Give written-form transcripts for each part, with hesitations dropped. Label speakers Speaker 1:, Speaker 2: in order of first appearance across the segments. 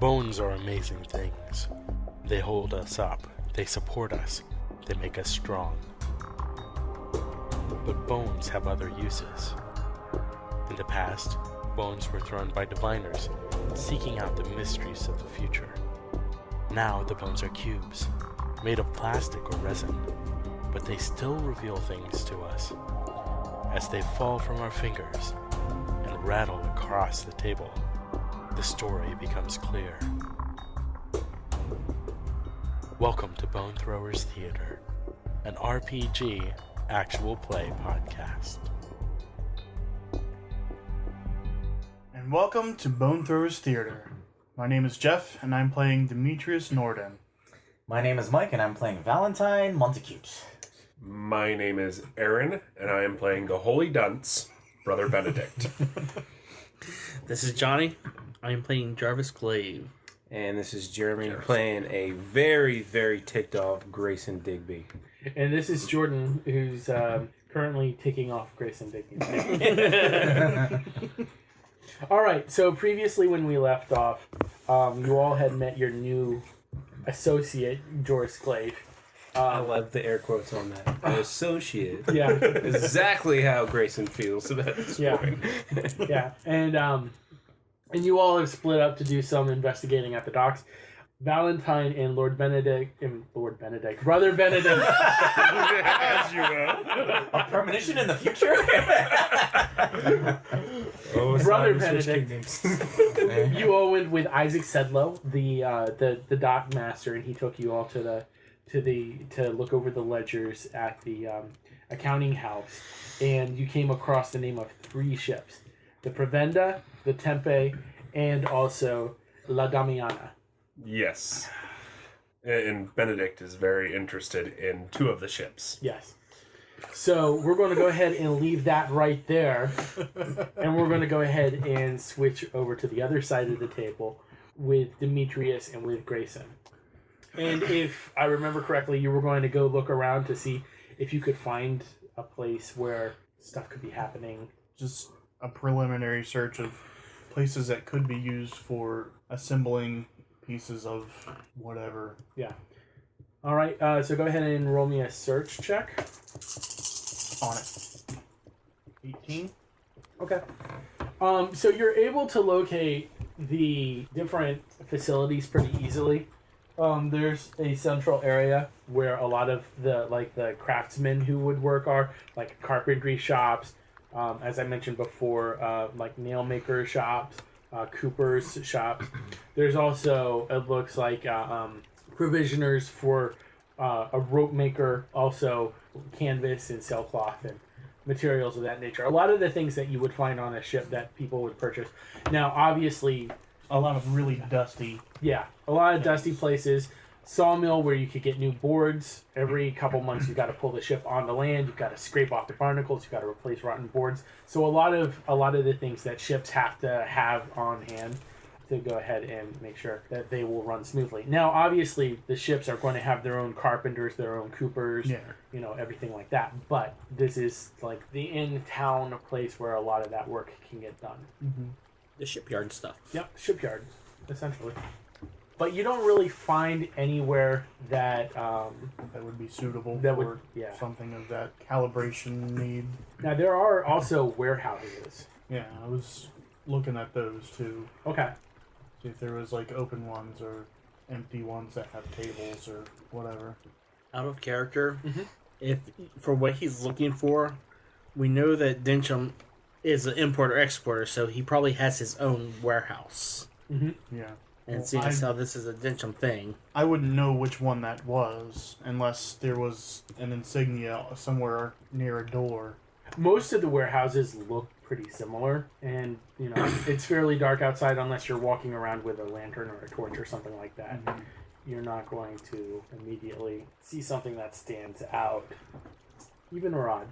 Speaker 1: Bones are amazing things. They hold us up, they support us, they make us strong. But bones have other uses. In the past, bones were thrown by diviners, seeking out the mysteries of the future. Now the bones are cubes, made of plastic or resin, but they still reveal things to us. As they fall from our fingers and rattle across the table, the story becomes clear. Welcome to Bone Throwers Theater, an RPG actual play podcast.
Speaker 2: And welcome to Bone Throwers Theater. My name is Jeff, and I'm playing Demetrius Norden.
Speaker 3: My name is Mike, and I'm playing Valentine Montecute.
Speaker 4: My name is Aaron, and I am playing the Holy Dunce, Brother Benedict.
Speaker 5: This is Johnny. I am playing Jarvis Glave.
Speaker 6: And this is Jeremy playing a very, very ticked off Grayson Digby.
Speaker 7: And this is Jordan, who's currently ticking off Grayson Digby. All right, so previously when we left off, you all had met your new associate, Jorus Glave.
Speaker 6: I love the air quotes on that. Associate.
Speaker 7: Yeah.
Speaker 6: Exactly how Grayson feels about this point.
Speaker 7: Yeah, and you all have split up to do some investigating at the docks. Valentine and Brother Benedict.
Speaker 4: As you will.
Speaker 3: A premonition in the future?
Speaker 7: Brother Benedict. You all went with Isaac Sedlow, the dock master, and he took you all to look over the ledgers at the accounting house, and you came across the name of 3 ships: the Provenda, the Tempe, and also La Damiana.
Speaker 4: Yes. And Benedict is very interested in 2 of the ships.
Speaker 7: Yes. So we're going to go ahead and leave that right there, and we're going to go ahead and switch over to the other side of the table with Demetrius and with Grayson. And if I remember correctly, you were going to go look around to see if you could find a place where stuff could be happening.
Speaker 2: Just a preliminary search of places that could be used for assembling pieces of whatever.
Speaker 7: Yeah. All right, so go ahead and roll me a search check.
Speaker 2: On it. 18.
Speaker 7: Okay. So you're able to locate the different facilities pretty easily. There's a central area where a lot of the craftsmen who would work are, like carpentry shops, as I mentioned before, like nail maker shops, coopers shops. There's also, it looks like, provisioners for a rope maker, also canvas and sailcloth and materials of that nature. A lot of the things that you would find on a ship that people would purchase. Now, obviously,
Speaker 2: A lot of really dusty.
Speaker 7: yeah, a lot of dusty places. Sawmill where you could get new boards. Every couple months you've got to pull the ship on the land. You've got to scrape off the barnacles. You've got to replace rotten boards. So a lot of the things that ships have to have on hand to go ahead and make sure that they will run smoothly. Now, obviously, the ships are going to have their own carpenters, their own coopers, everything like that. But this is like the in-town place where a lot of that work can get done.
Speaker 2: Mm-hmm.
Speaker 5: The shipyard stuff.
Speaker 7: Yep, shipyard, essentially. But you don't really find anywhere that
Speaker 2: That would be suitable
Speaker 7: That
Speaker 2: for
Speaker 7: would-
Speaker 2: something of that calibration need.
Speaker 7: Now, there are also warehouses.
Speaker 2: Yeah, I was looking at those too.
Speaker 7: Okay.
Speaker 2: See if there was like open ones or empty ones that have tables or whatever.
Speaker 5: Out of character,
Speaker 7: Mhm.
Speaker 5: if for what he's looking for, we know that Dyncham is an importer-exporter, so he probably has his own warehouse.
Speaker 7: Mm-hmm.
Speaker 2: Yeah.
Speaker 5: And
Speaker 2: Well,
Speaker 5: seeing as how this is a Dyncham thing,
Speaker 2: I wouldn't know which one that was unless there was an insignia somewhere near a door.
Speaker 7: Most of the warehouses look pretty similar, and it's fairly dark outside unless you're walking around with a lantern or a torch or something like that.
Speaker 2: Mm-hmm.
Speaker 7: You're not going to immediately see something that stands out, even Rod.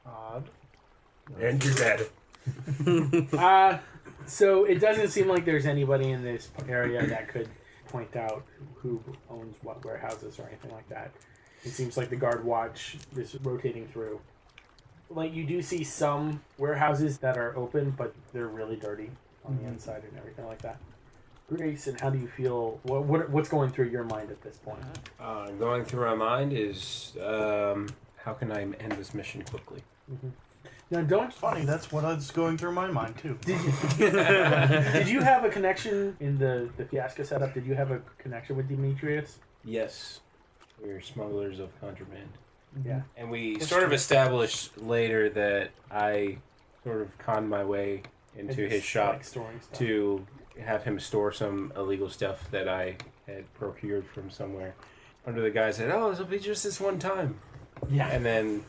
Speaker 2: Odd.
Speaker 4: And you're dead.
Speaker 7: So it doesn't seem like there's anybody in this area that could point out who owns what warehouses or anything like that. It seems like the guard watch is rotating through. Like, you do see some warehouses that are open, but they're really dirty on the inside and everything like that. Grayson, how do you feel? What's going through your mind at this point?
Speaker 6: Going through my mind is how can I end this mission quickly?
Speaker 7: Now, don't.
Speaker 2: It's funny, that's what was going through my mind, too.
Speaker 7: Did you have a connection in the fiasco setup? Did you have a connection with Demetrius?
Speaker 6: Yes, we're smugglers of contraband.
Speaker 7: Yeah.
Speaker 6: And we sort of established later that I sort of conned my way into his shop
Speaker 7: Like storing stuff.
Speaker 6: to have him store some illegal stuff that I had procured from somewhere under the guise that, oh, this will be just this one time.
Speaker 7: Yeah.
Speaker 6: And then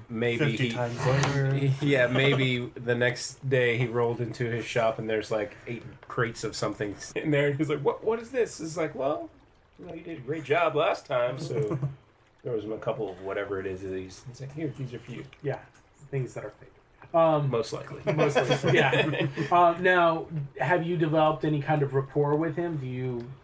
Speaker 6: maybe
Speaker 2: 50 times later.
Speaker 6: yeah, maybe the next day he rolled into his shop and there's like 8 crates of something in there. And he's like, what is this? It's like, well, you did a great job last time. So there was a couple of whatever it is. He's like, here, these are for you.
Speaker 7: Yeah. Things that are fake.
Speaker 6: Most likely.
Speaker 7: Mostly, yeah. Now, have you developed any kind of rapport with him? Do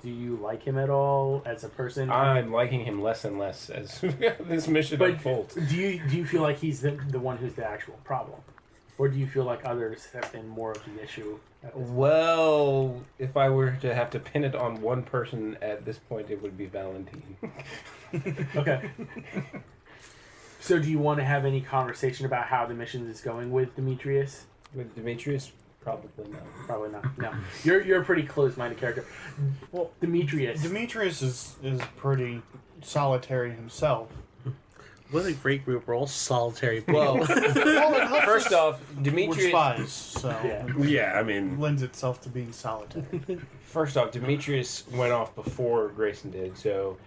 Speaker 7: you like him at all as a person?
Speaker 6: I'm liking him less and less as this mission
Speaker 7: But
Speaker 6: unfolds.
Speaker 7: do you feel like he's the one who's the actual problem, or do you feel like others have been more of the issue? At this point?
Speaker 6: Well, if I were to have to pin it on one person at this point, it would be Valentine.
Speaker 7: Okay. So, do you want to have any conversation about how the mission is going with Demetrius?
Speaker 6: With Demetrius, probably not.
Speaker 7: Probably not. No, you're a pretty close-minded character. Well, Demetrius.
Speaker 2: Demetrius is pretty solitary himself.
Speaker 5: What a great group roll, solitary.
Speaker 6: Well,
Speaker 2: Well,
Speaker 6: first off,
Speaker 2: we're
Speaker 6: Demetrius.
Speaker 2: spies, so
Speaker 7: Yeah.
Speaker 4: Yeah, I
Speaker 2: it
Speaker 4: mean,
Speaker 2: lends itself to being solitary.
Speaker 6: First off, Demetrius went off before Grayson did, so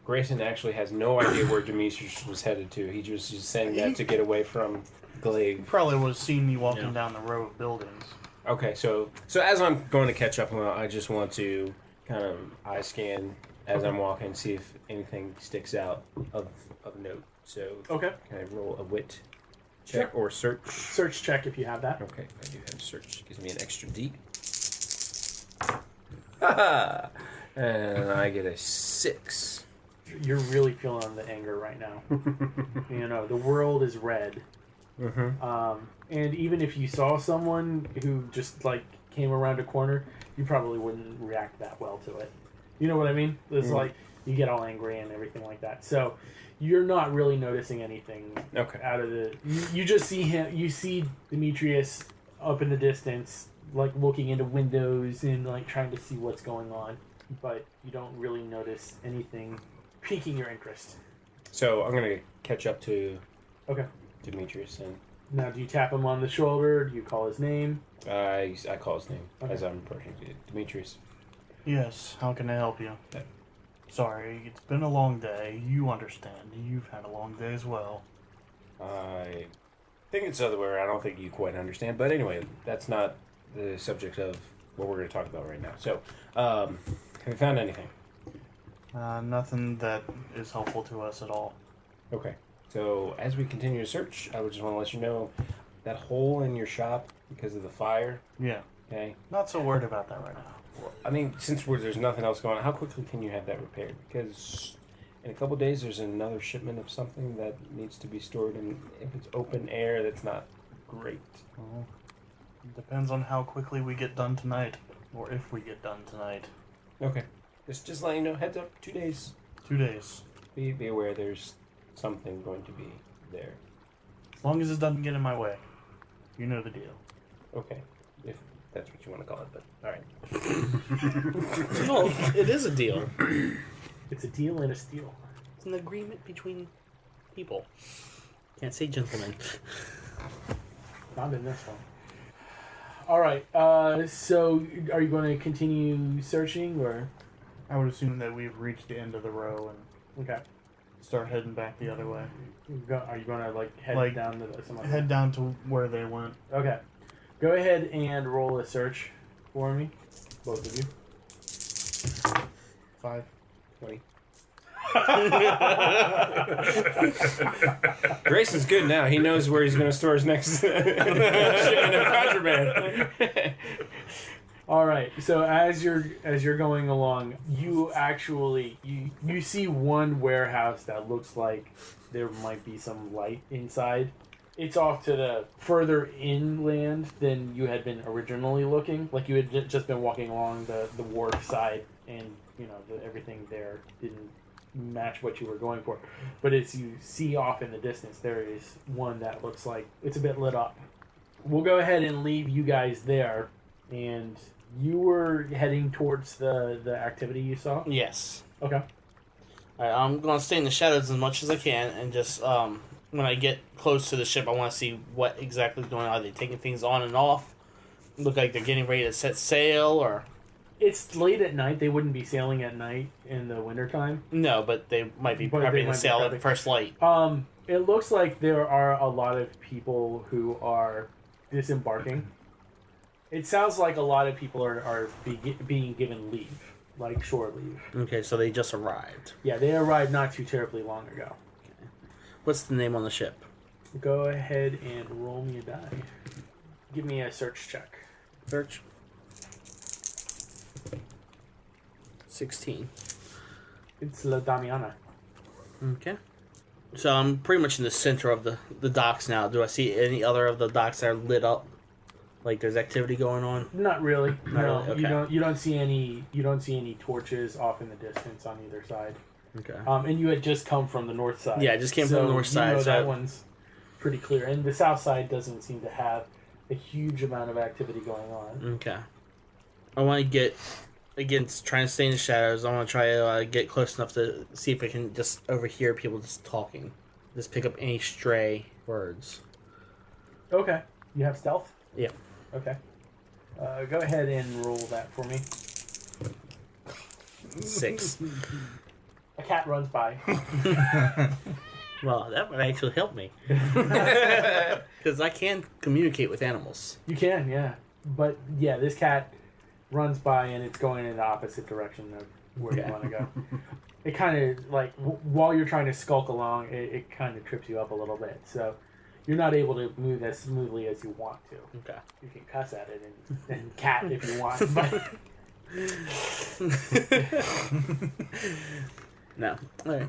Speaker 6: Grayson actually has no idea where Demetrius was headed to. He was just saying that to get away from Glave.
Speaker 2: Probably would have seen me walking
Speaker 5: Yeah.
Speaker 2: down the row of buildings.
Speaker 6: Okay, so as I'm going to catch up, I just want to kind of eye scan as I'm walking, see if anything sticks out of note. So
Speaker 7: Okay.
Speaker 6: can I roll a wit check or search?
Speaker 7: Search check if you have that.
Speaker 6: Okay, I do have search. Gives me an extra D. Haha! And I get a 6.
Speaker 7: You're really feeling the anger right now. You know, the world is red.
Speaker 6: Mm-hmm.
Speaker 7: And even if you saw someone who just like came around a corner, you probably wouldn't react that well to it. You know what I mean? It's like you get all angry and everything like that. So you're not really noticing anything
Speaker 6: Okay.
Speaker 7: out of the. You just see him. You see Demetrius up in the distance, like looking into windows and like trying to see what's going on, but you don't really notice anything piquing your interest.
Speaker 6: So I'm gonna catch up to
Speaker 7: Okay.
Speaker 6: Demetrius and
Speaker 7: Now, do you tap him on the shoulder? Do you call his name?
Speaker 6: I call his name
Speaker 7: Okay.
Speaker 6: as I'm approaching Demetrius.
Speaker 2: Yes, how can I help you?
Speaker 6: Yeah.
Speaker 2: Sorry, it's been a long day. You understand. You've had a long day as well.
Speaker 6: I think it's the other way around. I don't think you quite understand. But anyway, that's not the subject of what we're going to talk about right now. So, have you found anything?
Speaker 2: Nothing that is helpful to us at all.
Speaker 6: Okay. So, as we continue to search, I would just want to let you know that hole in your shop because of the fire.
Speaker 2: Yeah,
Speaker 6: Okay.
Speaker 2: not so worried about that right now.
Speaker 6: Well, I mean, since there's nothing else going on, how quickly can you have that repaired? Because in a couple of days, there's another shipment of something that needs to be stored, and if it's open air, that's not great.
Speaker 2: Well, it depends on how quickly we get done tonight, or if we get done tonight.
Speaker 6: Okay. Just letting you know, heads up, 2 days.
Speaker 2: 2 days.
Speaker 6: Be aware there's something going to be there.
Speaker 2: As long as it doesn't get in my way. You know the deal.
Speaker 6: Okay. If that's what you want to call it, but alright.
Speaker 5: Well, it is a deal.
Speaker 7: It's a deal and a steal.
Speaker 5: It's an agreement between people. Can't say gentlemen.
Speaker 7: Not in this one. All right. So, are you going to continue searching, or
Speaker 2: I would assume that we've reached the end of the row and
Speaker 7: okay?
Speaker 2: start heading back the other way.
Speaker 7: Are you going to like head
Speaker 2: Like,
Speaker 7: down to some other?
Speaker 2: Head down to where they went.
Speaker 7: Okay. Go ahead and roll a search for me, both of you.
Speaker 2: 5.
Speaker 6: 20. Grayson's good now. He knows where he's going to store his next shipment of contraband.
Speaker 7: All right. So as you're going along, you actually you see one warehouse that looks like there might be some light inside. It's off to the further inland than you had been originally looking. Like you had just been walking along the wharf side, and everything there didn't match what you were going for. But as you see off in the distance, there is one that looks like it's a bit lit up. We'll go ahead and leave you guys there, and you were heading towards the activity you saw?
Speaker 5: Yes.
Speaker 7: Okay.
Speaker 5: Alright, I'm going to stay in the shadows as much as I can, and just, when I get close to the ship, I want to see what exactly is going on. Are they taking things on and off? Look like they're getting ready to set sail, or...
Speaker 7: It's late at night. They wouldn't be sailing at night in the wintertime.
Speaker 5: No, but they might be prepping to sail at first light.
Speaker 7: It looks like there are a lot of people who are disembarking. It sounds like a lot of people are being given leave, like shore leave.
Speaker 5: Okay, so they just arrived.
Speaker 7: Yeah, they arrived not too terribly long ago.
Speaker 5: Okay. What's the name on the ship?
Speaker 7: Go ahead and roll me a die. Give me a search check.
Speaker 5: Search. 16.
Speaker 7: It's La Damiana.
Speaker 5: Okay. So I'm pretty much in the center of the docks now. Do I see any other of the docks that are lit up? Like there's activity going on?
Speaker 7: Not really. No,
Speaker 5: really? Okay.
Speaker 7: You don't see any torches off in the distance on either side.
Speaker 5: Okay.
Speaker 7: And you had just come from the north side.
Speaker 5: Yeah, I just came from the north side.
Speaker 7: So
Speaker 5: that
Speaker 7: one's pretty clear, and the south side doesn't seem to have a huge amount of activity going on.
Speaker 5: Okay. I want to get, again, trying to stay in the shadows. I want to try to get close enough to see if I can just overhear people just talking. Just pick up any stray words.
Speaker 7: Okay. You have stealth?
Speaker 5: Yeah.
Speaker 7: Okay. Go ahead and roll that for me.
Speaker 5: 6.
Speaker 7: A cat runs by.
Speaker 5: Well, that would actually help me. Because I can communicate with animals.
Speaker 7: You can, yeah. But, yeah, this cat runs by and it's going in the opposite direction of where you want to go. It kind of, like, while you're trying to skulk along, it kind of trips you up a little bit. So you're not able to move as smoothly as you want to.
Speaker 5: Okay.
Speaker 7: You can cuss at it and cat if you want. But
Speaker 5: No. All right.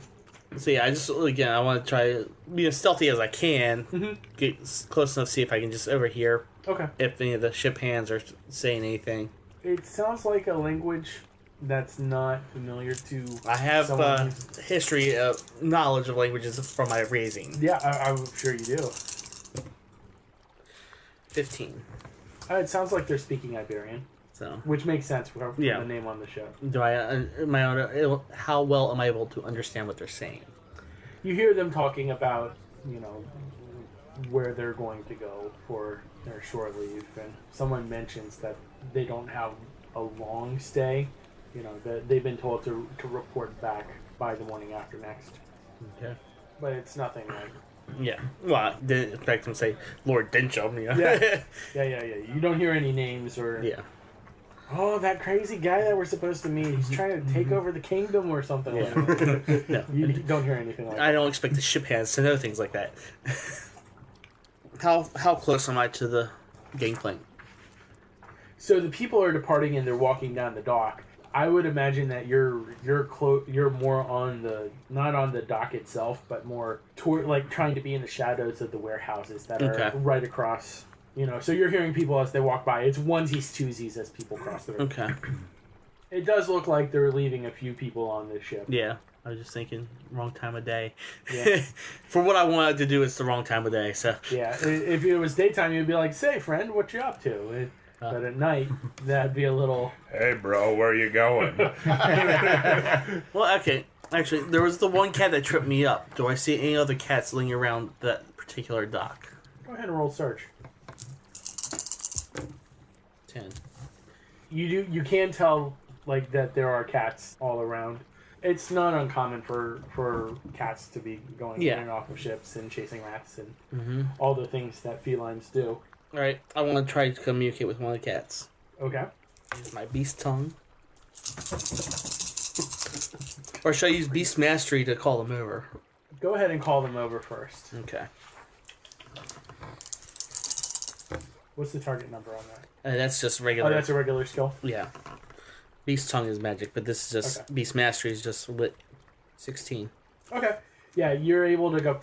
Speaker 5: So yeah, I want to try to be as stealthy as I can. Get close enough to see if I can just overhear
Speaker 7: okay.
Speaker 5: if any of the ship hands are saying anything.
Speaker 7: It sounds like a language that's not familiar to.
Speaker 5: I have
Speaker 7: someone
Speaker 5: history of knowledge of languages from my raising.
Speaker 7: Yeah, I'm sure you do.
Speaker 5: 15.
Speaker 7: It sounds like they're speaking Iberian,
Speaker 5: So
Speaker 7: which makes sense from
Speaker 5: Yeah.
Speaker 7: the name on the show.
Speaker 5: do I? How well am I able to understand what they're saying?
Speaker 7: You hear them talking about, where they're going to go for their shore leave, and someone mentions that they don't have a long stay. That they've been told to report back by the morning after next.
Speaker 5: Okay.
Speaker 7: But it's nothing like.
Speaker 5: Yeah. Well, I didn't expect them to say Lord Dyncham.
Speaker 7: Yeah. Yeah. You don't hear any names or.
Speaker 5: Yeah.
Speaker 7: Oh, that crazy guy that we're supposed to meet. He's trying to take over the kingdom or something.
Speaker 5: Yeah.
Speaker 7: Like that.
Speaker 5: No.
Speaker 7: You don't hear anything like that.
Speaker 5: I don't expect the ship hands to know things like that. How close am I to the gangplank?
Speaker 7: So the people are departing and they're walking down the dock. I would imagine that you're more on not on the dock itself, but more toward trying to be in the shadows of the warehouses that are right across. So you're hearing people as they walk by. It's onesies, twosies as people cross the river.
Speaker 5: Okay.
Speaker 7: It does look like they're leaving a few people on this ship.
Speaker 5: Yeah. I was just thinking, wrong time of day.
Speaker 7: Yeah.
Speaker 5: For what I wanted to do, it's the wrong time of day. So.
Speaker 7: Yeah. If it was daytime, you'd be like, "Say, friend, what you up to?" But at night, that'd be a little.
Speaker 4: Hey, bro, where you going?
Speaker 5: Well, okay. Actually, there was the one cat that tripped me up. Do I see any other cats lingering around that particular dock?
Speaker 7: Go ahead and roll search.
Speaker 5: 10.
Speaker 7: You can tell that there are cats all around. It's not uncommon for cats to be going in and off of ships and chasing rats and all the things that felines do.
Speaker 5: All right. I want to try to communicate with one of the cats.
Speaker 7: Okay.
Speaker 5: Use my beast tongue. Or should I use beast mastery to call them over?
Speaker 7: Go ahead and call them over first.
Speaker 5: Okay.
Speaker 7: What's the target number on that?
Speaker 5: That's just regular.
Speaker 7: Oh, that's a regular skill?
Speaker 5: Yeah. Beast tongue is magic, but this is just beast mastery is just lit 16.
Speaker 7: Okay. Yeah, you're able to go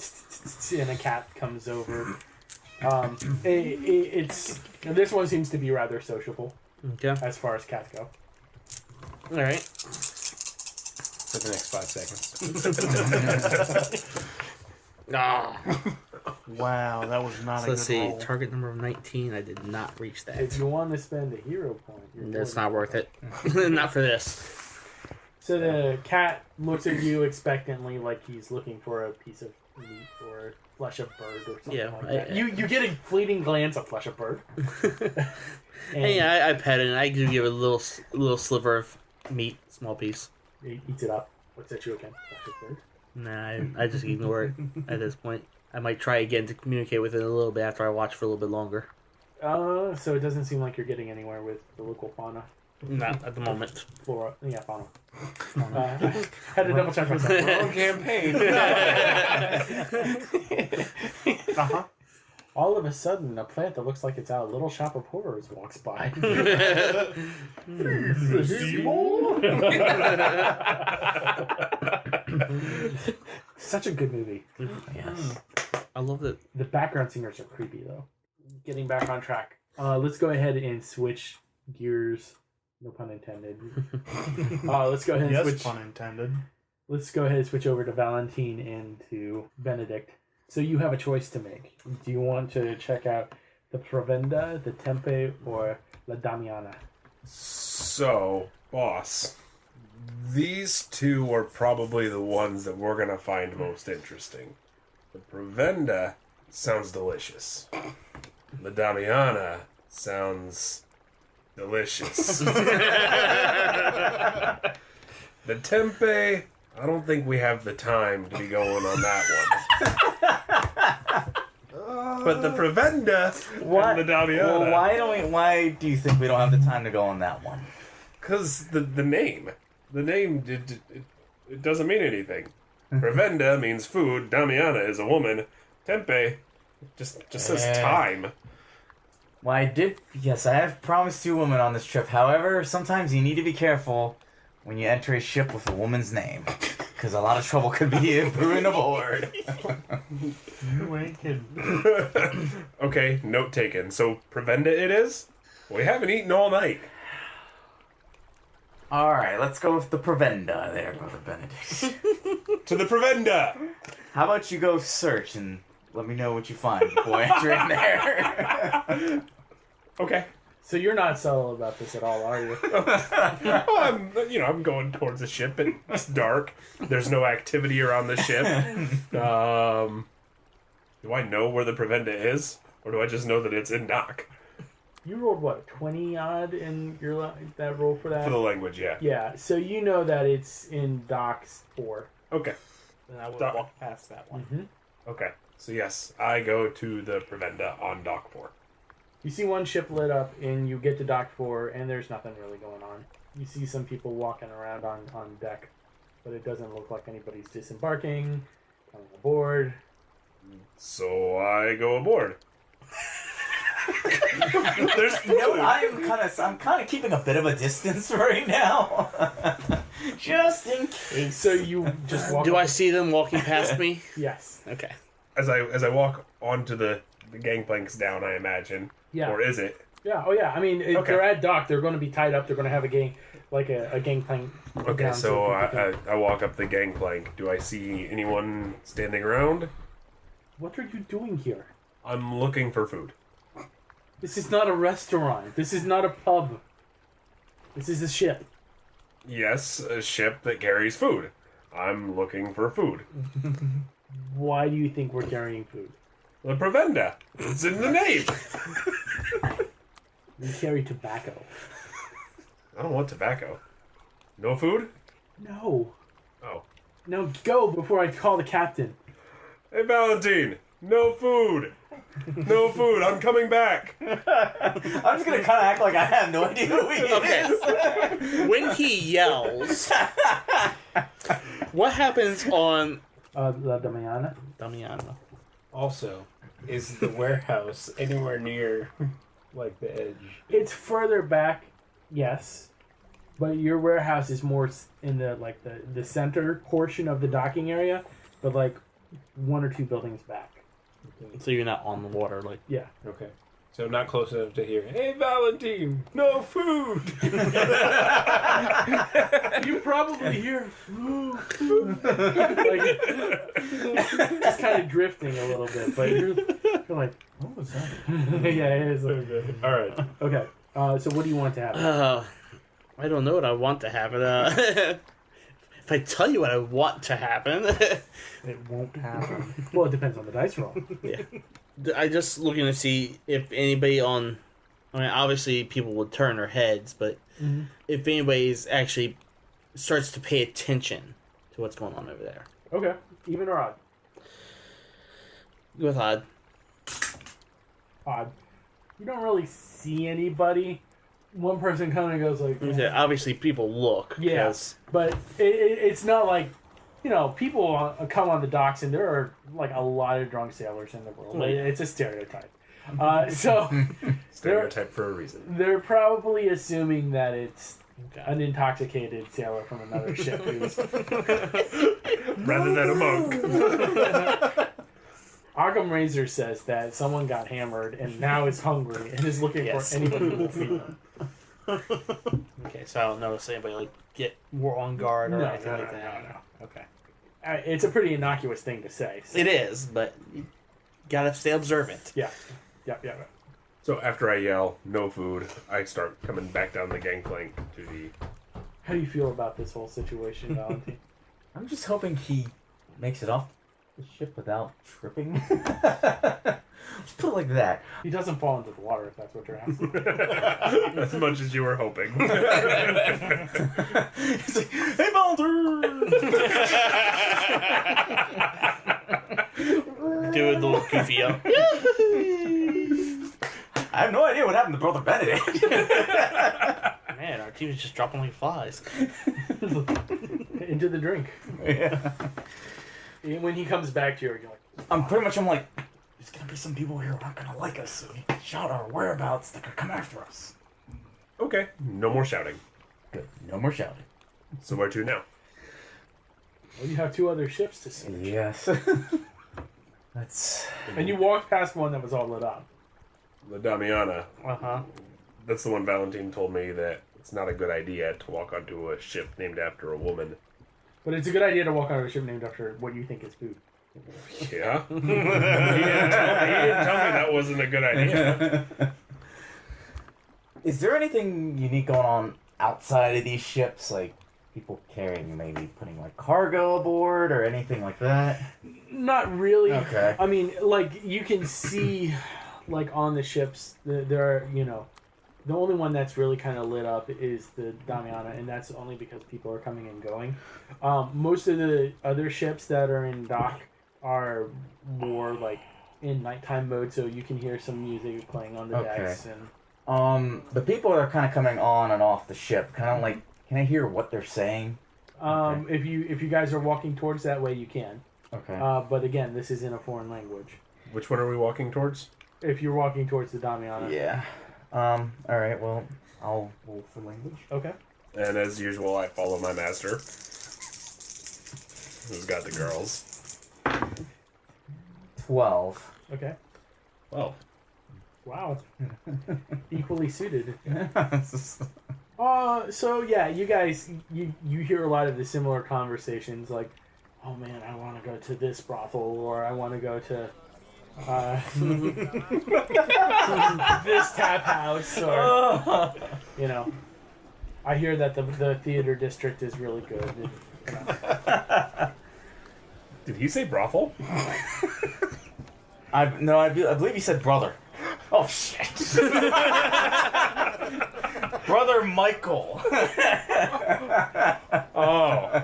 Speaker 7: and a cat comes over It's this one seems to be rather sociable
Speaker 5: Okay.
Speaker 7: as far as cats go.
Speaker 5: All right.
Speaker 6: For the next 5 seconds.
Speaker 5: Ah.
Speaker 2: Wow, that was not
Speaker 5: So
Speaker 2: a
Speaker 5: let's
Speaker 2: good
Speaker 5: see.
Speaker 2: roll.
Speaker 5: Target number of 19. I did not reach that.
Speaker 7: If you want to spend a hero point,
Speaker 5: That's not worth it. Not for this.
Speaker 7: So the cat looks at you expectantly, like he's looking for a piece of meat or flesh of bird or something
Speaker 5: Yeah,
Speaker 7: like that. You get a fleeting glance of flesh of bird. And
Speaker 5: Hey, I pet it and I do give it a little sliver of meat, small piece.
Speaker 7: he eats it up. Looks at you again. Flesh of bird.
Speaker 5: Nah, I just ignore it at this point. I might try again to communicate with it a little bit after I watch for a little bit longer.
Speaker 7: So it doesn't seem like you're getting anywhere with the local fauna.
Speaker 5: Not at the moment.
Speaker 7: Flora. Yeah, fauna. Had to double check myself.
Speaker 6: Wrong campaign.
Speaker 2: Uh-huh.
Speaker 7: All of a sudden, a plant that looks like it's out of Little Shop of Horrors walks by. Such a good movie.
Speaker 5: Yes. I love it.
Speaker 7: The background singers are creepy, though. Getting back on track. Let's go ahead and switch gears. No pun intended. Let's go ahead and
Speaker 2: Yes,
Speaker 7: switch.
Speaker 2: pun intended.
Speaker 7: Let's go ahead and switch over to Valentine and to Benedict. So you have a choice to make. Do you want to check out the Provenda, the Tempe, or La Damiana?
Speaker 4: So, boss, these two are probably the ones that we're going to find most interesting. The Provenda sounds delicious. The Damiana sounds delicious. The Tempe, I don't think we have the time to be going on that one. But the Provenda and the Damiana.
Speaker 3: Well, why do you think we don't have the time to go on that one?
Speaker 4: Because the name. The name, it doesn't mean anything. Provenda means food. Damiana is a woman. Tempe just says time.
Speaker 3: Well, I have promised 2 women on this trip. However, sometimes you need to be careful when you enter a ship with a woman's name. Because a lot of trouble could be brewing aboard.
Speaker 2: You ain't kidding.
Speaker 4: Okay, note taken. So, Provenda it is? We haven't eaten all night.
Speaker 3: Alright, let's go with the Provenda there, Brother Benedict.
Speaker 4: To the Provenda!
Speaker 3: How about you go search and let me know what you find before I enter in there?
Speaker 4: Okay.
Speaker 7: So you're not subtle about this at all, are you?
Speaker 4: Well, I'm going towards the ship. It's dark. There's no activity around the ship. Do I know where the Provenda is? Or do I just know that it's in dock?
Speaker 7: You rolled what, 20 odd in your that roll for that?
Speaker 4: For the language, yeah.
Speaker 7: Yeah, so you know that it's in docks 4.
Speaker 4: Okay.
Speaker 5: Then I would
Speaker 4: Doc.
Speaker 5: walk past that one.
Speaker 7: Mm-hmm.
Speaker 4: Okay. So yes, I go to the Provenda on dock 4.
Speaker 7: You see one ship lit up, and you get to dock 4, and there's nothing really going on. You see some people walking around on deck, but it doesn't look like anybody's disembarking, coming aboard.
Speaker 4: So I go aboard. There's food.
Speaker 3: You know, I'm kind of keeping a bit of a distance right now. Just in case.
Speaker 7: So you just walk
Speaker 5: Do
Speaker 7: up
Speaker 5: I see them walking past me?
Speaker 7: Yes.
Speaker 5: Okay.
Speaker 4: As I walk onto the gangplanks down, I imagine.
Speaker 7: Yeah.
Speaker 4: Or is it?
Speaker 7: Yeah. Oh, yeah. I mean, if
Speaker 4: Okay.
Speaker 7: they're at dock, they're going to be tied up. They're going to have a gang, like a gangplank.
Speaker 4: Okay,
Speaker 7: down
Speaker 4: so
Speaker 7: people can-
Speaker 4: I walk up the gangplank. Do I see anyone standing around?
Speaker 7: What are you doing here?
Speaker 4: I'm looking for food.
Speaker 7: This is not a restaurant. This is not a pub. This is a ship.
Speaker 4: Yes, a ship that carries food. I'm looking for food.
Speaker 7: Why do you think we're carrying food?
Speaker 4: The Provenda. It's in the name.
Speaker 7: We carry tobacco.
Speaker 4: I don't want tobacco. No food?
Speaker 7: No.
Speaker 4: Oh.
Speaker 7: No, go before I call the captain.
Speaker 4: Hey, Valentine. No food. No food. I'm coming back.
Speaker 3: I'm just gonna kind of act like I have no idea who he is.
Speaker 5: When he yells, what happens on
Speaker 7: La Damiana.
Speaker 5: Damiana?
Speaker 6: Also, is the warehouse anywhere near, like, the edge?
Speaker 7: It's further back, yes, but your warehouse is more in the the center portion of the docking area, but like 1 or 2 buildings back.
Speaker 5: So you're not on the water, like.
Speaker 7: Yeah.
Speaker 6: Okay. So I'm not close enough to hear, hey, Valentine, no food!
Speaker 7: You probably hear like it's kind of drifting a little bit, but you're like, what was that? Yeah, it is.
Speaker 6: All right.
Speaker 7: Okay. So what do you want to happen?
Speaker 5: I don't know what I want to happen. If I tell you what I want to happen,
Speaker 7: It won't happen. Well, it depends on the dice roll.
Speaker 5: yeah. I just looking to see if anybody on. I mean, obviously people would turn their heads, but if anybody's actually starts to pay attention to what's going on over there.
Speaker 7: Okay. Even or odd?
Speaker 5: Go with odd.
Speaker 7: Odd. You don't really see anybody. One person kind of goes like,
Speaker 5: Yeah, obviously people look.
Speaker 7: yeah,
Speaker 5: 'cause-
Speaker 7: but it's not like, people come on the docks and there are like a lot of drunk sailors in the world. It's a stereotype. So
Speaker 4: Stereotype for a reason.
Speaker 7: they're probably assuming that it's
Speaker 5: Okay.
Speaker 7: an intoxicated sailor from another ship who's
Speaker 4: Rather than a monk.
Speaker 7: Occam Razor says that someone got hammered and now is hungry and is looking
Speaker 5: Yes.
Speaker 7: for anybody who will feed them.
Speaker 5: Okay, so I don't notice anybody like get more on guard or
Speaker 7: No,
Speaker 5: anything
Speaker 7: no,
Speaker 5: like
Speaker 7: no,
Speaker 5: that.
Speaker 7: no,
Speaker 5: Okay.
Speaker 7: It's a pretty innocuous thing to say. So.
Speaker 5: It is, but you gotta stay observant.
Speaker 7: Yeah.
Speaker 4: So after I yell, no food, I start coming back down the gangplank to the...
Speaker 7: How do you feel about this whole situation, Valentine?
Speaker 3: I'm just hoping he makes it off the ship without tripping. Let's put it like that.
Speaker 7: He doesn't fall into the water, if that's what you're asking.
Speaker 4: As much as you were hoping.
Speaker 3: He's like, hey, Baldur!
Speaker 5: Do a little goofy up.
Speaker 3: I have no idea what happened to Brother Benedict.
Speaker 5: Man, our team is just dropping like flies.
Speaker 7: Into the drink.
Speaker 3: Yeah.
Speaker 7: And when he comes back to you, you're like,
Speaker 3: I'm like, there's gonna be some people here who aren't gonna like us, so we shout our whereabouts that could come after us.
Speaker 4: Okay, no more shouting.
Speaker 3: Good. No more shouting.
Speaker 4: So where to now?
Speaker 7: well, you have two other ships to see.
Speaker 3: Yes. That's...
Speaker 7: And you walked past one that was all lit up.
Speaker 4: The Damiana.
Speaker 5: Uh-huh.
Speaker 4: That's the one Valentine told me that it's not a good idea to walk onto a ship named after a woman.
Speaker 7: But it's a good idea to walk on a ship named after what you think is food.
Speaker 4: Yeah? he didn't tell me that wasn't a good idea.
Speaker 3: Is there anything unique going on outside of these ships? Like, people carrying, maybe putting, like, cargo aboard or anything like that?
Speaker 7: Not really.
Speaker 3: Okay.
Speaker 7: I mean, like, you can see, like, on the ships, there are, the only one that's really kind of lit up is the Damiana, and that's only because people are coming and going. Most of the other ships that are in dock are more, like, in nighttime mode, so you can hear some music playing on the decks. And
Speaker 3: the people that are kind of coming on and off the ship, kind of like, can I hear what they're saying?
Speaker 7: if you guys are walking towards that way, you can.
Speaker 3: Okay.
Speaker 7: But again, this is in a foreign language.
Speaker 4: Which one are we walking towards?
Speaker 7: If you're walking towards the Damiana.
Speaker 3: Yeah. All right. Well, I'll roll for language.
Speaker 7: Okay.
Speaker 4: And as usual, I follow my master, who's got the girls.
Speaker 3: 12.
Speaker 7: Okay.
Speaker 4: Well,
Speaker 7: Wow. Equally suited. So yeah, you guys, you hear a lot of the similar conversations, like, oh man, I want to go to this brothel, or I want to go to this tap house, or I hear that the theater district is really good.
Speaker 4: did he say brothel?
Speaker 3: I believe he said brother. Oh shit. Brother Michael.
Speaker 4: Oh.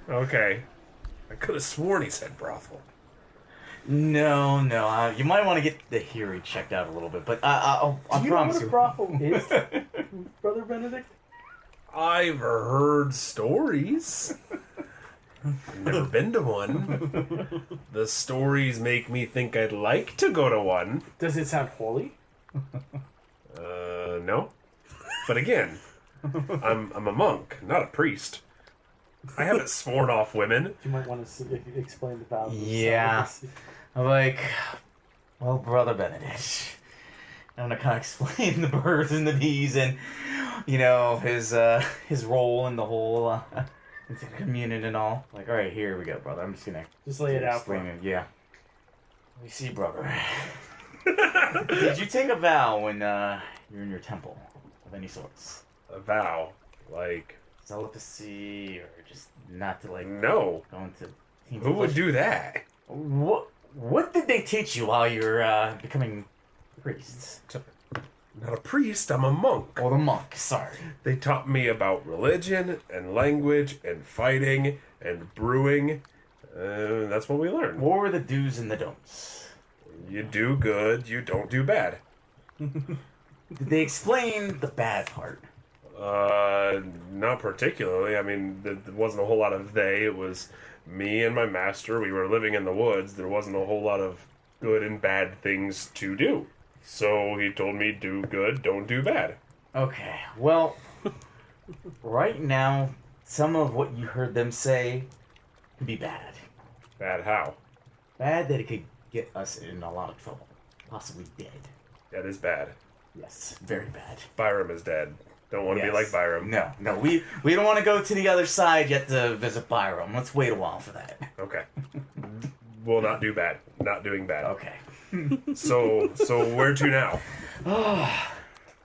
Speaker 4: Okay. I could have sworn he said brothel.
Speaker 3: No. You might want to get the hearing checked out a little bit, but I
Speaker 7: Do you
Speaker 3: promise
Speaker 7: know what a brothel is, Brother Benedict?
Speaker 4: I've heard stories. I've never been to one. The stories make me think I'd like to go to one.
Speaker 7: Does it sound holy?
Speaker 4: No. But again, I'm a monk, not a priest. I haven't sworn off women.
Speaker 7: You might want to explain the value.
Speaker 3: Yeah. I'm like, well, Brother Benedict, I'm gonna kind of explain the birds and the bees and, his role in the whole communion and all. Like, all right, here we go, brother. I'm just gonna
Speaker 7: Just lay it out for
Speaker 3: explain it. Yeah. You see, brother. Did you take a vow when you're in your temple of any sorts?
Speaker 4: A vow, like
Speaker 3: Celibacy, or just not to
Speaker 4: no.
Speaker 3: go into.
Speaker 4: Who would do that?
Speaker 3: What did they teach you while you're becoming priests?
Speaker 4: Not a priest. I'm a monk.
Speaker 3: Or the monk. Sorry.
Speaker 4: They taught me about religion and language and fighting and brewing. That's what we learned.
Speaker 3: What were the do's and the don'ts?
Speaker 4: You do good. You don't do bad.
Speaker 3: Did they explain the bad part?
Speaker 4: Not particularly. I mean, there wasn't a whole lot of they. It was me and my master. We were living in the woods. There wasn't a whole lot of good and bad things to do. So he told me, do good, don't do bad.
Speaker 3: Okay, well, right now, some of what you heard them say could be bad.
Speaker 4: Bad how?
Speaker 3: Bad that it could get us in a lot of trouble. Possibly dead.
Speaker 4: That is bad.
Speaker 3: Yes, very bad.
Speaker 4: Byram is dead. Don't want to be like Byram.
Speaker 3: No, we don't want to go to the other side yet to visit Byram. Let's wait a while for that.
Speaker 4: Okay. We'll not do bad. Not doing bad.
Speaker 3: Okay.
Speaker 4: So where to now?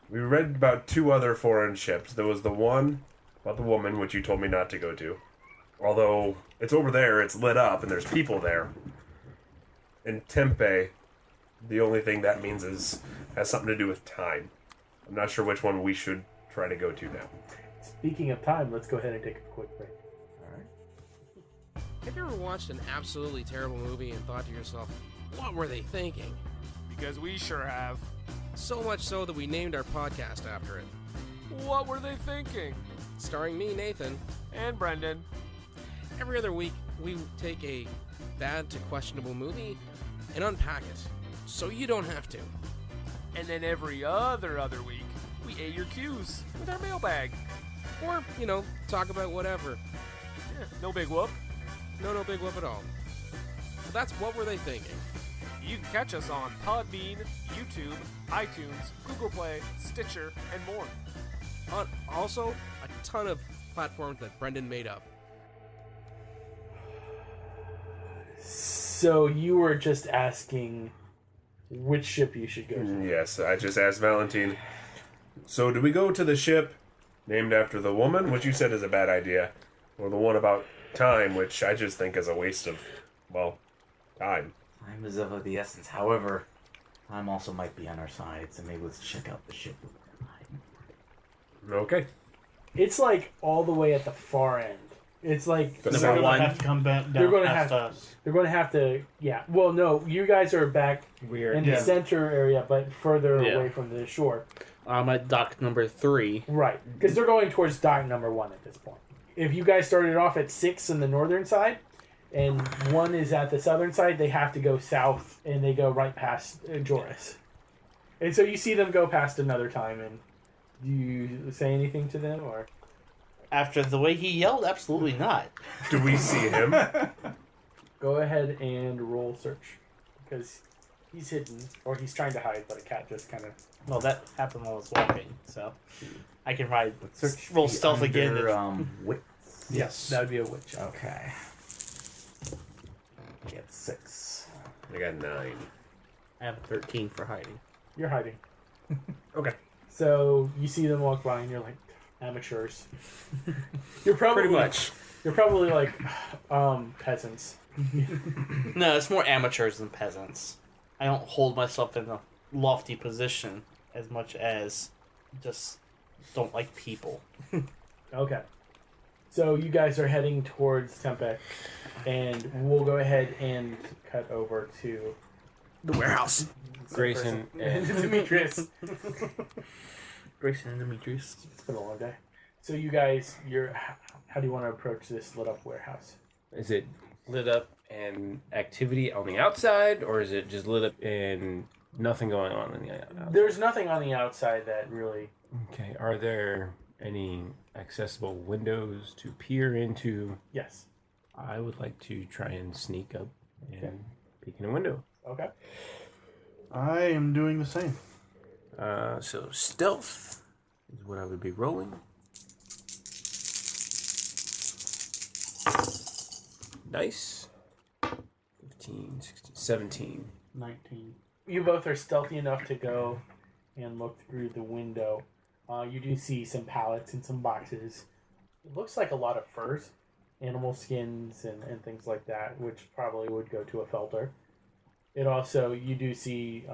Speaker 4: We read about 2 other foreign ships. There was the one about the woman, which you told me not to go to. Although it's over there, it's lit up, and there's people there. And Tempe, the only thing that means has something to do with time. I'm not sure which one we should try to go to now.
Speaker 7: Speaking of time, let's go ahead and take a quick break.
Speaker 8: Have you ever watched an absolutely terrible movie and thought to yourself, what were they thinking?
Speaker 9: Because we sure have.
Speaker 8: So much so that we named our podcast after it.
Speaker 9: What were they thinking?
Speaker 8: Starring me, Nathan.
Speaker 9: And Brendan.
Speaker 8: Every other week, we take a bad to questionable movie and unpack it, so you don't have to.
Speaker 9: And then every other week, we A your Q's with our mailbag.
Speaker 8: Or, talk about whatever.
Speaker 9: Yeah, no big whoop.
Speaker 8: No big whoop at all. So that's What Were They Thinking?
Speaker 9: You can catch us on Podbean, YouTube, iTunes, Google Play, Stitcher, and more.
Speaker 8: Also, a ton of platforms that Brendan made up.
Speaker 7: So you were just asking which ship you should go to.
Speaker 4: Yes, I just asked Valentine. So do we go to the ship named after the woman, which you said is a bad idea, or the one about time, which I just think is a waste of, time?
Speaker 3: Time is of the essence. However, time also might be on our side, so maybe let's check out the ship.
Speaker 4: Okay.
Speaker 7: It's like all the way at the far end. It's like
Speaker 4: The
Speaker 2: They're
Speaker 4: second
Speaker 2: going to
Speaker 4: one.
Speaker 2: have to come back down
Speaker 7: They're gonna
Speaker 2: past
Speaker 7: have-
Speaker 2: us.
Speaker 7: they're going to have to. Yeah. Well, no, you guys are back
Speaker 6: We're
Speaker 7: in the center area, but further
Speaker 5: Yeah.
Speaker 7: away from the shore.
Speaker 5: I'm at dock number 3.
Speaker 7: Right, because they're going towards dock number 1 at this point. If you guys started off at 6 in the northern side, and 1 is at the southern side, they have to go south, and they go right past Jorus. And so you see them go past another time, and do you say anything to them, or?
Speaker 5: After the way he yelled, absolutely not.
Speaker 4: Do we see him?
Speaker 7: Go ahead and roll search, because he's hidden, or he's trying to hide, but a cat just kind of...
Speaker 5: Well, that happened while I was walking, so I can ride.
Speaker 3: Search
Speaker 5: Roll
Speaker 3: be
Speaker 5: stealth again.
Speaker 3: under, wits.
Speaker 7: Yes, that would be a witch.
Speaker 3: Okay. Get 6.
Speaker 4: I got 9.
Speaker 5: I have a 13 for hiding.
Speaker 7: You're hiding.
Speaker 4: Okay.
Speaker 7: So you see them walk by, and you're like, amateurs. You're probably
Speaker 5: Pretty much.
Speaker 7: You're probably like peasants.
Speaker 5: No, it's more amateurs than peasants. I don't hold myself in a lofty position as much as just don't like people.
Speaker 7: Okay. So you guys are heading towards Tempe, and we'll go ahead and cut over to
Speaker 5: The warehouse.
Speaker 6: Grayson and
Speaker 7: Demetrius.
Speaker 5: Grayson and Demetrius.
Speaker 7: It's been a long day. So you guys, how do you want to approach this lit up warehouse?
Speaker 6: is it lit up and activity on the outside, or is it just lit up and nothing going on the outside?
Speaker 7: There's nothing on the outside that really...
Speaker 6: Okay, are there any accessible windows to peer into?
Speaker 7: Yes.
Speaker 6: I would like to try and sneak up and peek in a window.
Speaker 7: Okay.
Speaker 2: I am doing the same.
Speaker 6: So stealth is what I would be rolling. Nice. 15, 16, 17.
Speaker 2: 19.
Speaker 7: You both are stealthy enough to go and look through the window. You do see some pallets and some boxes. It looks like a lot of furs, animal skins, and things like that, which probably would go to a felter. It also, you do see,